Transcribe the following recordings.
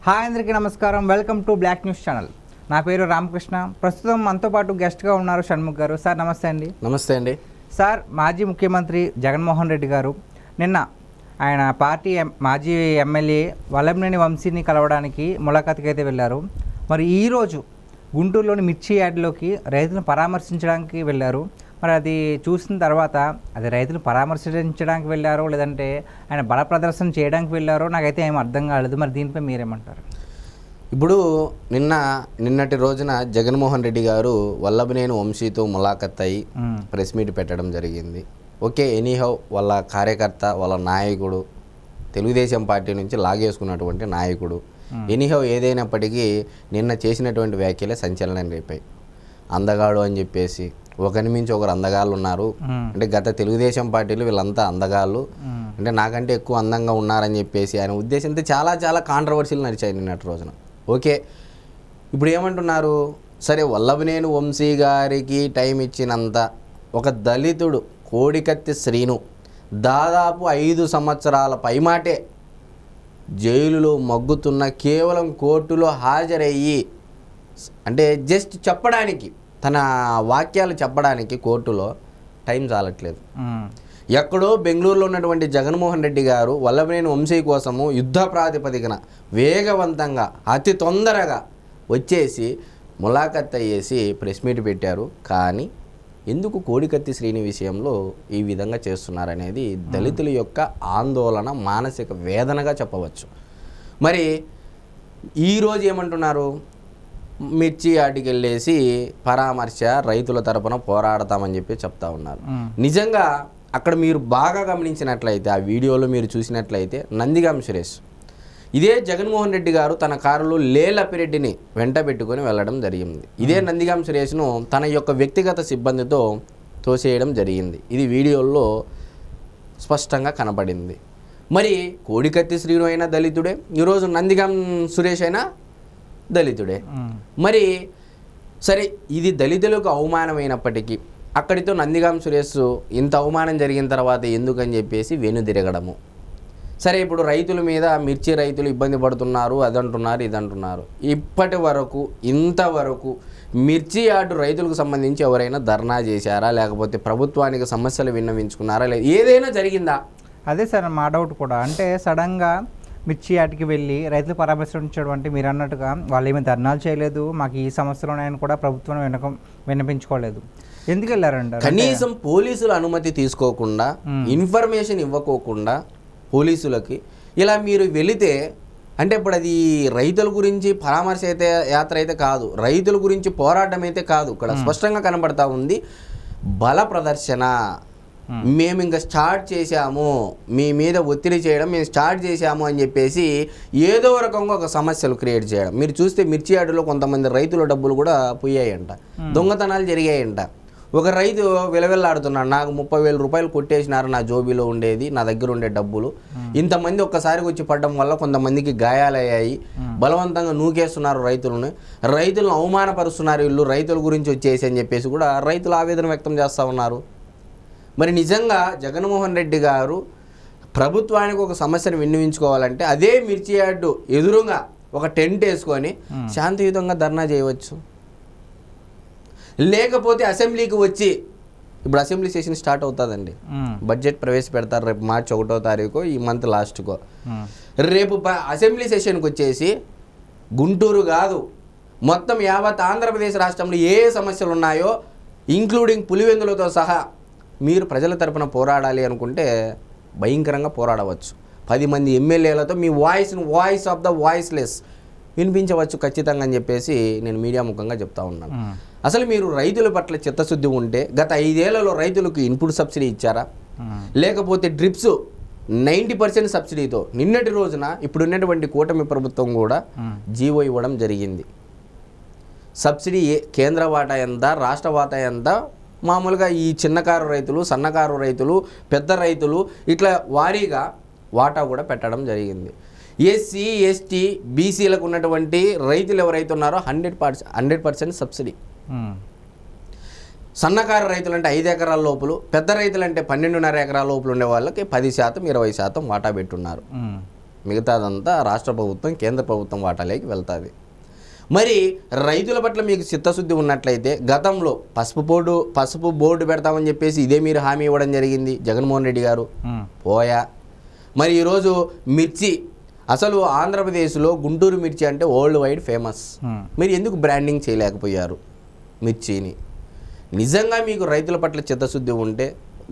Hi అందరికీ నమస్కారం. Welcome to black news channel. నా పేరు రామకృష్ణ. ప్రస్తుతం మనతో పాటు గెస్ట్గా ఉన్నారు షణ్ముఖ్ గారు. సార్ నమస్తే అండి. నమస్తే అండి. సార్, మాజీ ముఖ్యమంత్రి జగన్మోహన్ రెడ్డి గారు నిన్న ఆయన పార్టీ మాజీ ఎమ్మెల్యే వల్లభనేని వంశీని కలవడానికి ములాఖాత్కి అయితే వెళ్ళారు. మరి ఈరోజు గుంటూరులోని మిర్చి యార్డ్లోకి రైతులను పరామర్శించడానికి వెళ్ళారు. మరి అది చూసిన తర్వాత అది రైతులు పరామర్శించడానికి వెళ్ళారో లేదంటే ఆయన బల ప్రదర్శన చేయడానికి వెళ్ళారో నాకైతే ఏం అర్థం కాలేదు. మరి దీనిపై మీరేమంటారు? ఇప్పుడు నిన్నటి రోజున జగన్మోహన్ రెడ్డి గారు వల్లభనేని వంశీతో ములాఖత్ అయ్యి ప్రెస్ మీట్ పెట్టడం జరిగింది. ఓకే, ఎనీహౌ వాళ్ళ కార్యకర్త, వాళ్ళ నాయకుడు, తెలుగుదేశం పార్టీ నుంచి లాగేసుకున్నటువంటి నాయకుడు, ఎనీహౌ ఏదైనప్పటికీ నిన్న చేసినటువంటి వ్యాఖ్యలే సంచలనం రేపాయి. అందగాడు అని చెప్పేసి ఒకరి మించి ఒకరు అందగాళ్ళు ఉన్నారు. అంటే గత తెలుగుదేశం పార్టీలు వీళ్ళంతా అందగాళ్ళు, అంటే నాకంటే ఎక్కువ అందంగా ఉన్నారని చెప్పేసి ఆయన ఉద్దేశంతో చాలా చాలా కాంట్రవర్సీలు నడిచాయి నిన్నటి రోజున. ఓకే, ఇప్పుడు ఏమంటున్నారు? సరే, వల్లభనేని వంశీ గారికి టైం ఇచ్చినంత ఒక దళితుడు కోడికత్తి శ్రీను దాదాపు 5 సంవత్సరాల పైమాటే జైలులో మగ్గుతున్న, కేవలం కోర్టులో హాజరయ్యి అంటే జస్ట్ చెప్పడానికి, తన వాక్యాలు చెప్పడానికి కోర్టులో టైం చాలట్లేదు. ఎక్కడో బెంగళూరులో ఉన్నటువంటి జగన్మోహన్ రెడ్డి గారు వల్లభనేని వంశీ కోసము యుద్ధ ప్రాతిపదికన వేగవంతంగా అతి తొందరగా వచ్చేసి ములాఖత్ అయ్యేసి ప్రెస్ మీట్ పెట్టారు. కానీ ఎందుకు కోడికత్తి శ్రీని విషయంలో ఈ విధంగా చేస్తున్నారనేది దళితుల యొక్క ఆందోళన, మానసిక వేదనగా చెప్పవచ్చు. మరి ఈరోజు ఏమంటున్నారు? మిర్చి యార్డ్కి వెళ్ళేసి పరామర్శ, రైతుల తరపున పోరాడతామని చెప్పి చెప్తా ఉన్నారు. నిజంగా అక్కడ మీరు బాగా గమనించినట్లయితే, ఆ వీడియోలో మీరు చూసినట్లయితే, నందిగాం సురేష్ ఇదే జగన్మోహన్ రెడ్డి గారు తన కారులో లేలపిరెడ్డిని వెంట పెట్టుకొని వెళ్ళడం జరిగింది. ఇదే నందిగాం సురేష్ను తన యొక్క వ్యక్తిగత సిబ్బందితో తోసేయడం జరిగింది. ఇది వీడియోల్లో స్పష్టంగా కనపడింది. మరి కోడికత్తి శ్రీను అయినా దళితుడే, ఈరోజు నందిగాం సురేష్ అయినా దళితుడే. మరి సరే, ఇది దళితులకు అవమానమైనప్పటికీ అక్కడితో నందిగాం సురేష్ ఇంత అవమానం జరిగిన తర్వాత ఎందుకని చెప్పేసి వెనుదిరగడము. సరే, ఇప్పుడు రైతుల మీద, మిర్చి రైతులు ఇబ్బంది పడుతున్నారు, అదంటున్నారు, ఇదంటున్నారు. ఇప్పటి వరకు ఇంతవరకు మిర్చి యార్డు రైతులకు సంబంధించి ఎవరైనా ధర్నా చేశారా, లేకపోతే ప్రభుత్వానికి సమస్యలు విన్నవించుకున్నారా, లేదా ఏదైనా జరిగిందా? అదే సార్ మా డౌట్ కూడా. అంటే సడన్గా మిర్చి యార్డ్కి వెళ్ళి రైతులు పరామర్శించడం అంటే మీరు అన్నట్టుగా వాళ్ళు ఏమీ ధర్నాలు చేయలేదు, మాకు ఈ సమస్యలోనైనా కూడా ప్రభుత్వం విన్నపించుకోలేదు. ఎందుకు వెళ్ళారంటారు? కనీసం పోలీసుల అనుమతి తీసుకోకుండా, ఇన్ఫర్మేషన్ ఇవ్వకోకుండా పోలీసులకి ఇలా మీరు వెళితే, అంటే ఇప్పుడు అది రైతుల గురించి పరామర్శ అయితే యాత్ర అయితే కాదు, రైతుల గురించి పోరాటం అయితే కాదు. ఇక్కడ స్పష్టంగా కనబడతా ఉంది బల ప్రదర్శన. మేము ఇంకా స్టార్ట్ చేశాము, మీ మీద ఒత్తిడి చేయడం మేము స్టార్ట్ చేశాము అని చెప్పేసి ఏదో రకంగా ఒక సమస్యలు క్రియేట్ చేయడం. మీరు చూస్తే మిర్చి యార్డులో కొంతమంది రైతుల డబ్బులు కూడా పోయాయంట, దొంగతనాలు జరిగాయంట. ఒక రైతు విలవిల్లాడుతున్నాడు, నాకు 30,000 రూపాయలు కొట్టేసినారు నా జోబీలో ఉండేది, నా దగ్గర ఉండే డబ్బులు. ఇంతమంది ఒక్కసారికి వచ్చి పడడం వల్ల కొంతమందికి గాయాలయ్యాయి, బలవంతంగా నూకేస్తున్నారు రైతులను అవమానపరుస్తున్నారు వీళ్ళు, రైతుల గురించి వచ్చేసి అని చెప్పేసి కూడా రైతులు ఆవేదన వ్యక్తం చేస్తూ ఉన్నారు. మరి నిజంగా జగన్మోహన్ రెడ్డి గారు ప్రభుత్వానికి ఒక సమస్యను విన్నవించుకోవాలంటే అదే మిర్చి యార్డు ఎదురుగా ఒక టెంట్ వేసుకొని శాంతియుతంగా ధర్నా చేయవచ్చు. లేకపోతే అసెంబ్లీకి వచ్చి, ఇప్పుడు అసెంబ్లీ సెషన్ స్టార్ట్ అవుతుందండి, బడ్జెట్ ప్రవేశపెడతారు రేపు మార్చి 1వ తారీఖు, ఈ మంత్ లాస్ట్కో. రేపు అసెంబ్లీ సెషన్కి వచ్చేసి గుంటూరు కాదు, మొత్తం యావత్ ఆంధ్రప్రదేశ్ రాష్ట్రంలో ఏ సమస్యలు ఉన్నాయో ఇంక్లూడింగ్ పులివెందులతో సహా మీరు ప్రజల తరపున పోరాడాలి అనుకుంటే భయంకరంగా పోరాడవచ్చు. 10 మంది ఎమ్మెల్యేలతో మీ వాయిస్ ఆఫ్ ద వాయిస్లెస్ వినిపించవచ్చు ఖచ్చితంగా అని చెప్పేసి నేను మీడియా ముఖంగా చెప్తా ఉన్నాను. అసలు మీరు రైతుల పట్ల చిత్తశుద్ధి ఉంటే గత 5 ఏళ్లలో రైతులకు ఇన్పుట్ సబ్సిడీ ఇచ్చారా? లేకపోతే డ్రిప్స్ 90% సబ్సిడీతో నిన్నటి రోజున ఇప్పుడున్నటువంటి కూటమి ప్రభుత్వం కూడా జీవో ఇవ్వడం జరిగింది. సబ్సిడీ కేంద్ర వాటా ఎంత, రాష్ట్ర వాటా ఎంత, మామూలుగా ఈ చిన్నకారు రైతులు, సన్నకారు రైతులు, పెద్ద రైతులు ఇట్లా వారీగా వాటా కూడా పెట్టడం జరిగింది. ఎస్సీ, ఎస్టీ, బీసీలకు ఉన్నటువంటి రైతులు ఎవరైతే ఉన్నారో 100% సబ్సిడీ. సన్నకారు రైతులు అంటే 5 ఎకరాల లోపులు, పెద్ద రైతులు అంటే 12.5 ఎకరాల లోపులు ఉండే వాళ్ళకి 10%, 20% వాటా పెట్టున్నారు. మిగతాదంతా రాష్ట్ర ప్రభుత్వం కేంద్ర ప్రభుత్వం వాటాలోకి వెళ్తుంది. మరి రైతుల పట్ల మీకు చిత్తశుద్ధి ఉన్నట్లయితే గతంలో పసుపు బోర్డు పెడతామని చెప్పేసి ఇదే మీరు హామీ ఇవ్వడం జరిగింది జగన్మోహన్ రెడ్డి గారు, పోయా. మరి ఈరోజు మిర్చి, అసలు ఆంధ్రప్రదేశ్లో గుంటూరు మిర్చి అంటే వరల్డ్ వైడ్ ఫేమస్. మీరు ఎందుకు బ్రాండింగ్ చేయలేకపోయారు మిర్చిని? నిజంగా మీకు రైతుల పట్ల చిత్తశుద్ధి ఉంటే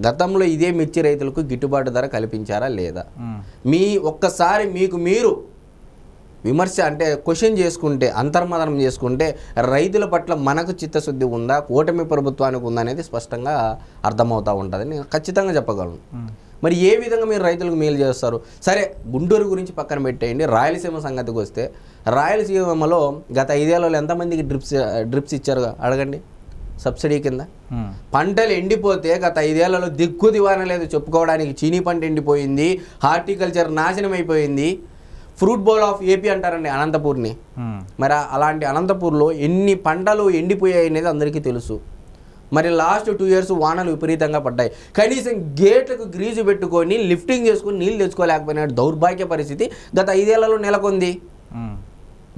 గతంలో ఇదే మిర్చి రైతులకు గిట్టుబాటు ధర కల్పించారా లేదా? మీ ఒక్కసారి మీకు మీరు విమర్శ అంటే క్వశ్చన్ చేసుకుంటే, అంతర్మదనం చేసుకుంటే రైతుల పట్ల మనకు చిత్తశుద్ధి ఉందా, కూటమి ప్రభుత్వానికి ఉందా అనేది స్పష్టంగా అర్థమవుతూ ఉంటుంది. నేను ఖచ్చితంగా చెప్పగలను. మరి ఏ విధంగా మీరు రైతులకు మేలు చేస్తారు? సరే, గుంటూరు గురించి పక్కన పెట్టేయండి. రాయలసీమ సంగతికి వస్తే, రాయలసీమలో గత 5 ఏళ్లలో ఎంతమందికి డ్రిప్స్ ఇచ్చారు అడగండి సబ్సిడీ కింద. పంటలు ఎండిపోతే గత 5 ఏళ్లలో దిక్కు దివాన లేదు చెప్పుకోవడానికి. చీనీ పంట ఎండిపోయింది, హార్టికల్చర్ నాశనం అయిపోయింది. ఫ్రూట్ బౌల్ ఆఫ్ ఏపీ అంటారండి అనంతపూర్ని. మరి అలాంటి అనంతపూర్లో ఎన్ని పంటలు ఎండిపోయాయి అనేది అందరికీ తెలుసు. మరి లాస్ట్ 2 ఇయర్స్ వానలు విపరీతంగా పడ్డాయి. కనీసం గేట్లకు గ్రీజు పెట్టుకొని లిఫ్టింగ్ చేసుకుని నీళ్ళు తెచ్చుకోలేకపోయిన దౌర్భాగ్య పరిస్థితి గత 5 ఏళ్లలో నెలకొంది.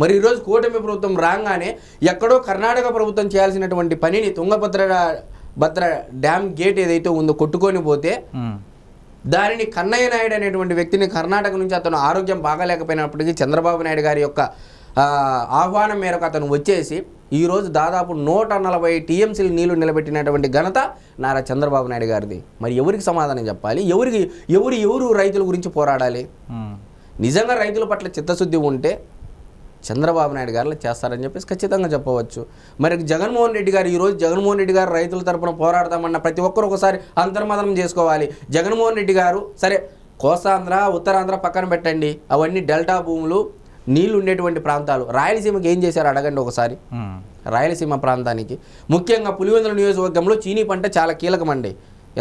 మరి ఈరోజు కూటమి ప్రభుత్వం రాగానే ఎక్కడో కర్ణాటక ప్రభుత్వం చేయాల్సినటువంటి పనిని తుంగభద్ర డ్యామ్ గేట్ ఏదైతే ఉందో కొట్టుకొని పోతే దానిని కన్నయ్య నాయుడు అనేటువంటి వ్యక్తిని కర్ణాటక నుంచి అతను ఆరోగ్యం బాగాలేకపోయినప్పటికీ చంద్రబాబు నాయుడు గారి యొక్క ఆహ్వానం మేరకు అతను వచ్చేసి ఈరోజు దాదాపు 140 టీఎంసీలు నీళ్లు నిలబెట్టినటువంటి ఘనత నారా చంద్రబాబు నాయుడు గారిది. మరి ఎవరికి సమాధానం చెప్పాలి? ఎవరు రైతుల గురించి పోరాడాలి? నిజంగా రైతుల పట్ల చిత్తశుద్ధి ఉంటే చంద్రబాబు నాయుడు గారు చేస్తారని చెప్పేసి ఖచ్చితంగా చెప్పవచ్చు. మరి జగన్మోహన్ రెడ్డి గారు ఈరోజు జగన్మోహన్ రెడ్డి గారు రైతుల తరపున పోరాడతామన్న ప్రతి ఒక్కరు ఒకసారి అంతర్మదనం చేసుకోవాలి. జగన్మోహన్ రెడ్డి గారు సరే కోస్తాంధ్ర ఉత్తరాంధ్ర పక్కన పెట్టండి, అవన్నీ డెల్టా భూములు నీళ్లు ఉండేటువంటి ప్రాంతాలు. రాయలసీమకి ఏం చేశారు అడగండి ఒకసారి. రాయలసీమ ప్రాంతానికి ముఖ్యంగా పులివెందుల నియోజకవర్గంలో చీనీ పంట చాలా కీలకమండి.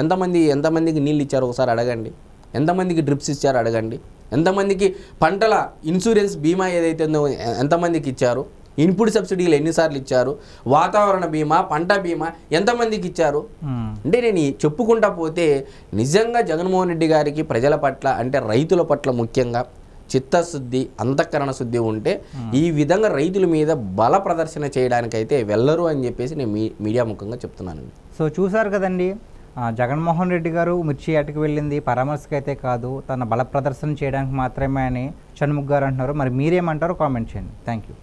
ఎంతమందికి నీళ్ళు ఇచ్చారు ఒకసారి అడగండి. ఎంతమందికి డ్రిప్స్ ఇచ్చారు అడగండి. ఎంతమందికి పంటల ఇన్సూరెన్స్ బీమా ఏదైతే ఉందో ఎంతమందికి ఇచ్చారు? ఇన్పుట్ సబ్సిడీలు ఎన్నిసార్లు ఇచ్చారు? వాతావరణ బీమా, పంట బీమా ఎంతమందికి ఇచ్చారు? అంటే నేను చెప్పుకుంటా పోతే నిజంగా జగన్మోహన్ రెడ్డి గారికి ప్రజల పట్ల అంటే రైతుల పట్ల ముఖ్యంగా చిత్తశుద్ధి, అంతఃకరణ శుద్ధి ఉంటే ఈ విధంగా రైతుల మీద బల ప్రదర్శన చేయడానికైతే వెళ్ళరు అని చెప్పేసి నేను మీడియా ముఖంగా చెప్తున్నానండి. సో చూసారు కదండి, జగన్మోహన్ రెడ్డి గారు మిర్చి యాటకి వెళ్ళింది పరామర్శకు అయితే కాదు, తన బల ప్రదర్శన చేయడానికి మాత్రమే అని షణ్ముఖ్ గారు అంటున్నారు. మరి మీరేమంటారో కామెంట్ చేయండి. Thank you.